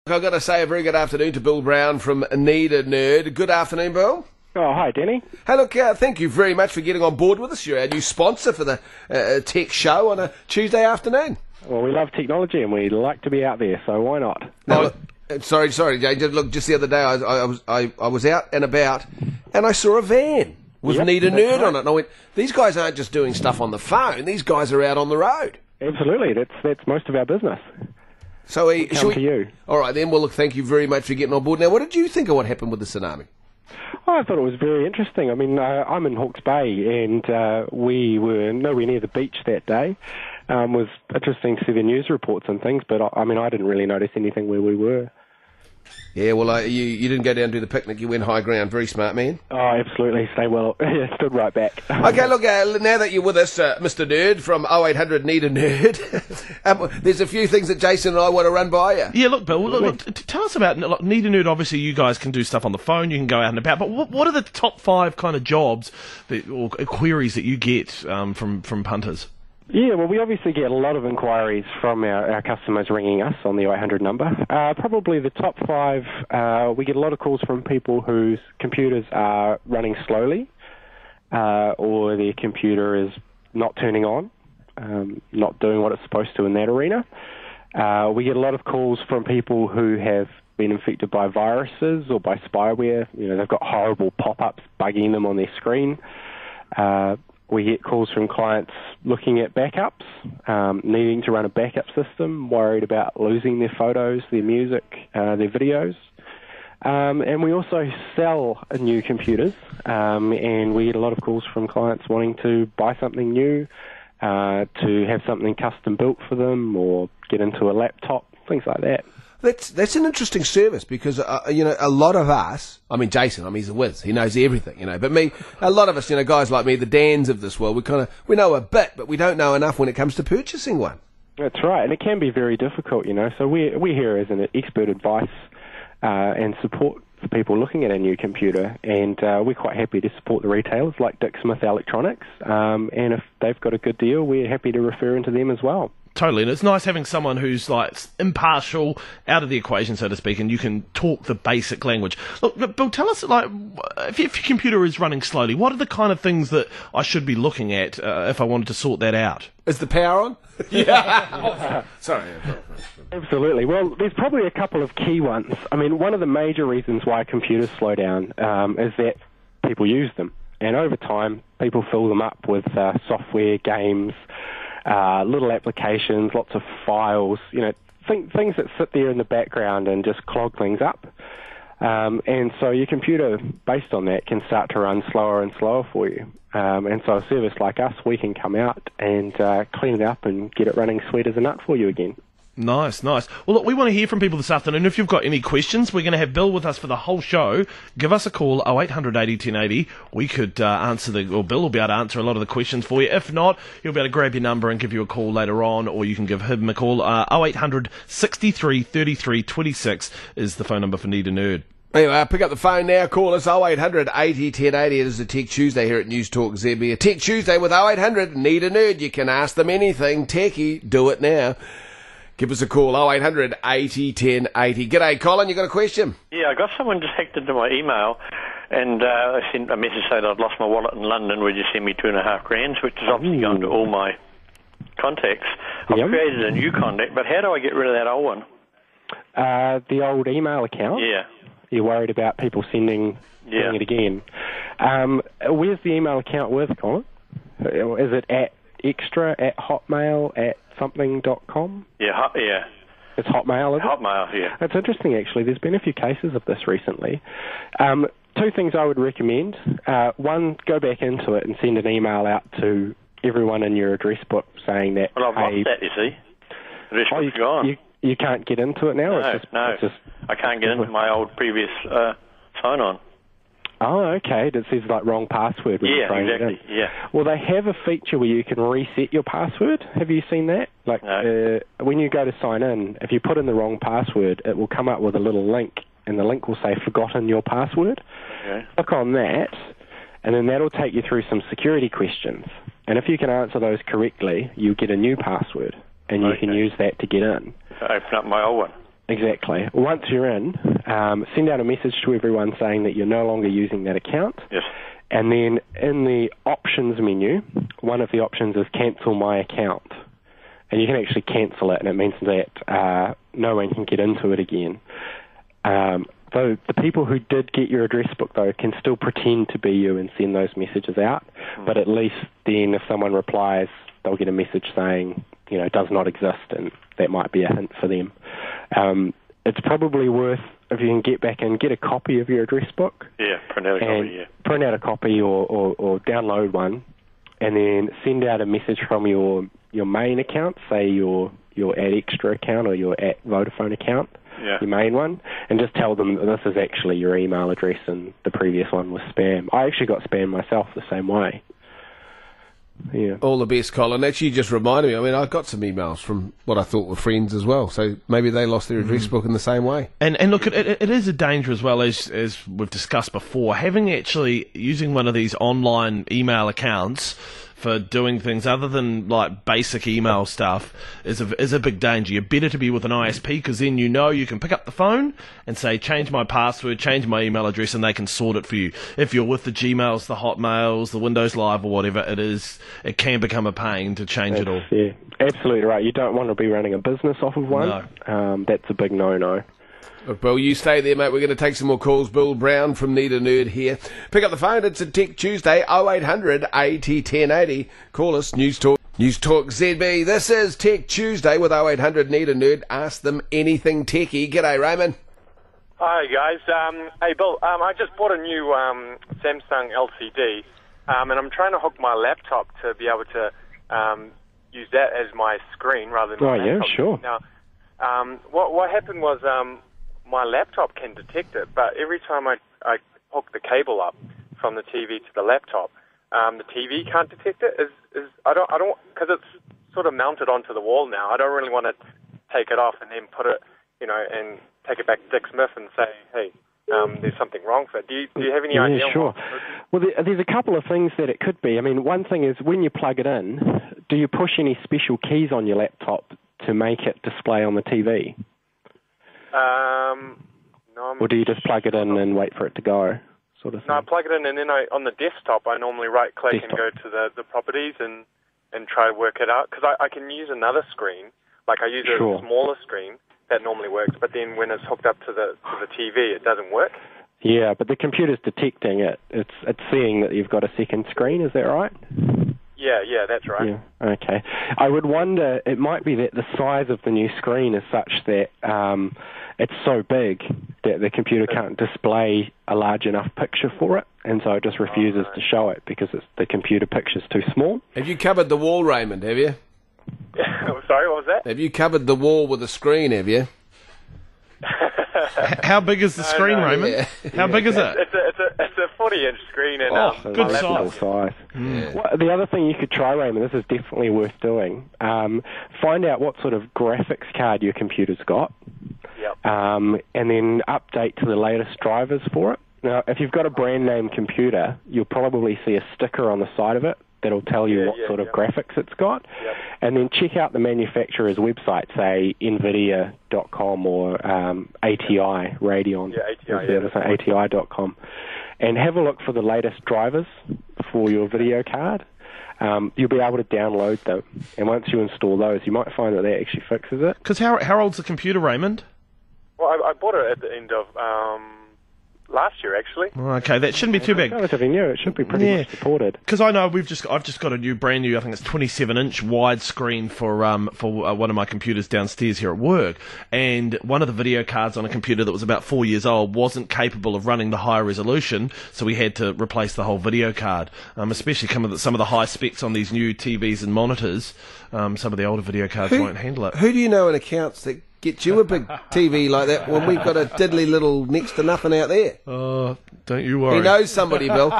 I've got to say a very good afternoon to Bill Brown from Need a Nerd. Good afternoon, Bill. Oh, hi, Danny. Hey, look, thank you very much for getting on board with us. You're our new sponsor for the tech show on a Tuesday afternoon. Well, we love technology and we like to be out there, so why not? Now, sorry, Jane. Look, just the other day I was out and about and I saw a van with Need a Nerd on it. And I went, these guys aren't just doing stuff on the phone. These guys are out on the road. Absolutely. That's most of our business. So to you. All right, then. Well, look, thank you very much for getting on board. Now, what did you think of what happened with the tsunami? Oh, I thought it was very interesting. I mean, I'm in Hawke's Bay, and we were nowhere near the beach that day. It was interesting to see the news reports and things, but I didn't really notice anything where we were. Yeah, well, you didn't go down to the picnic. You went high ground. Very smart, man. Oh, absolutely. Stood right back. Okay, look, now that you're with us, Mr. Nerd from 0800 Need a Nerd, there's a few things that Jason and I want to run by you. Yeah, look, Bill, tell us about Need a Nerd. Obviously, you guys can do stuff on the phone. You can go out and about. But what are the top 5 kind of jobs or queries that you get from punters? Yeah, well, we obviously get a lot of inquiries from our customers ringing us on the 0800 number. Probably the top 5, we get a lot of calls from people whose computers are running slowly or their computer is not turning on, not doing what it's supposed to in that arena. We get a lot of calls from people who have been infected by viruses or by spyware. You know, they've got horrible pop-ups bugging them on their screen. We get calls from clients looking at backups, needing to run a backup system, worried about losing their photos, their music, their videos. And we also sell new computers, and we get a lot of calls from clients wanting to buy something new, to have something custom built for them, or get into a laptop, things like that. That's an interesting service because, a lot of us, Jason, he's a whiz, he knows everything, but me, a lot of us, guys like me, the Dans of this world, we know a bit, but we don't know enough when it comes to purchasing one. That's right, and it can be very difficult, so we're here as an expert advice and support for people looking at a new computer, and we're quite happy to support the retailers like Dick Smith Electronics, and if they've got a good deal, we're happy to refer into them as well. Totally, and it's nice having someone who's impartial, out of the equation, so to speak, and you can talk the basic language. Look, Bill, tell us, if your computer is running slowly, what are the kind of things that I should be looking at if I wanted to sort that out? Is the power on? Yeah. Sorry. Absolutely. Well, there's probably a couple of key ones. One of the major reasons why computers slow down is that people use them, and over time, people fill them up with software, games, little applications, lots of files, things that sit there in the background and just clog things up. And so your computer, based on that, can start to run slower and slower for you. And so a service like us, we can come out and clean it up and get it running sweet as a nut for you again. Nice. Well, look, we want to hear from people this afternoon. If you've got any questions, we're going to have Bill with us for the whole show. Give us a call, 0800 80 1080. We could or Bill will be able to answer a lot of the questions for you. If not, he'll be able to grab your number and give you a call later on, or you can give him a call. 0800 63 33 26 is the phone number for Need a Nerd. Anyway, pick up the phone now. Call us 0800 80 1080. It is a Tech Tuesday here at News Talk ZB. A Tech Tuesday with 0800 Need a Nerd. You can ask them anything. Techie, do it now. Give us a call, 0800 80 1080. G'day, Colin, you got a question? Yeah, I got someone just hacked into my email, and I sent a message saying I'd lost my wallet in London. Would you send me $2.5 which is obviously gone to all my contacts. I've created a new contact, but how do I get rid of that old one? The old email account? Yeah. You're worried about people doing it again. Where's the email account with, Colin? Is it at extra, at hotmail, at something.com? Yeah. It's Hotmail, is it? Hotmail, yeah. That's interesting, actually. There's been a few cases of this recently. 2 things I would recommend. One, go back into it and send an email out to everyone in your address book saying that, well, I've lost that, you see. The address book's gone. You can't get into it now? No. I can't get into my old previous sign-on. Oh, okay. It says wrong password. Yeah, exactly. Yeah. Well, they have a feature where you can reset your password. Have you seen that? No. When you go to sign in, if you put in the wrong password, it will come up with a little link, and the link will say "Forgotten your password." Okay. Click on that, and then that'll take you through some security questions. And if you can answer those correctly, you get a new password, and you can use that to get in. To open up my old one. exactly. Once you're in, send out a message to everyone saying that you're no longer using that account. Yes. And then in the options menu, one of the options is cancel my account. And you can actually cancel it, and it means that no one can get into it again. Though the people who did get your address book, though, can still pretend to be you and send those messages out. But at least then if someone replies, they'll get a message saying, does not exist, and that might be a hint for them. It's probably worth, if you can get back and get a copy of your address book. Yeah, print out a copy, yeah. Print out a copy or download one, and then send out a message from your main account, say your Ad Extra account or your Ad Vodafone account, your main one, and just tell them that this is actually your email address and the previous one was spam. I actually got spam myself the same way. Yeah. All the best, Colin. Actually, you just reminded me. I mean, I got some emails from what I thought were friends as well. So maybe they lost their address book in the same way. And look, it is a danger as well, as we've discussed before. Using one of these online email accounts for doing things other than like basic email stuff is a big danger. You're better to be with an ISP, because then you can pick up the phone and say, change my password, change my email address, and they can sort it for you. If you're with the Gmails, the Hotmails, the Windows Live or whatever it is, it can become a pain to change it all. Yeah, absolutely right. You don't want to be running a business off of one. No. That's a big no-no. Look, Bill, you stay there, mate. We're going to take some more calls. Bill Brown from Need a Nerd here. Pick up the phone. It's a Tech Tuesday, 0800 80 1080. Call us, News Talk ZB. This is Tech Tuesday with 0800 Need a Nerd. Ask them anything techie. G'day, Raymond. Hi, guys. Hey, Bill, I just bought a new Samsung LCD, and I'm trying to hook my laptop to be able to use that as my screen rather than my laptop. Yeah, sure. Now, what happened was my laptop can detect it, but every time I hook the cable up from the TV to the laptop, the TV can't detect it. I don't because it's sort of mounted onto the wall now. I don't really want to take it off and then put it, and take it back to Dick Smith and say, hey, there's something wrong with it. Do you have any idea? Yeah, sure. Well, there's a couple of things that it could be. I mean, one thing is when you plug it in, do you push any special keys on your laptop to make it display on the TV? No. Or do you just plug it in and wait for it to go, sort of thing? No, I plug it in, and then on the desktop, I normally right-click and go to the properties and try to work it out. Because I can use another screen, like I use a smaller screen that normally works, but then when it's hooked up to the TV, it doesn't work. Yeah, but the computer's detecting it. It's seeing that you've got a second screen, is that right? Yeah, that's right. Yeah, okay. I would wonder, it might be that the size of the new screen is such that it's so big that the computer can't display a large enough picture for it, and so it just refuses to show it because the computer picture's too small. Have you covered the wall, Raymond, have you? Sorry, what was that? Have you covered the wall with a screen, have you? How big is the screen, Raymond? Yeah. How big is it? It's a 40-inch screen. And, good size. Yeah. Well, the other thing you could try, Raymond, this is definitely worth doing, find out what sort of graphics card your computer's got, and then update to the latest drivers for it. Now, if you've got a brand-name computer, you'll probably see a sticker on the side of it that'll tell you what sort of graphics it's got. And then check out the manufacturer's website, say NVIDIA.com or ATI, Radeon, ATI.com, and have a look for the latest drivers for your video card. You'll be able to download them, and once you install those, you might find that actually fixes it. Because how old's the computer, Raymond? Well, I bought it at the end of last year, actually. Okay, that shouldn't be too big. Relatively new. It should be pretty much supported. Because I know I've just got a brand new, I think it's 27-inch widescreen for one of my computers downstairs here at work, and one of the video cards on a computer that was about 4 years old wasn't capable of running the high resolution, so we had to replace the whole video card. Especially some of the high specs on these new TVs and monitors. Some of the older video cards won't handle it. Who do you know in accounts that get you a big TV like that when we've got a diddly little next to nothing out there? Don't you worry. He knows somebody, Bill.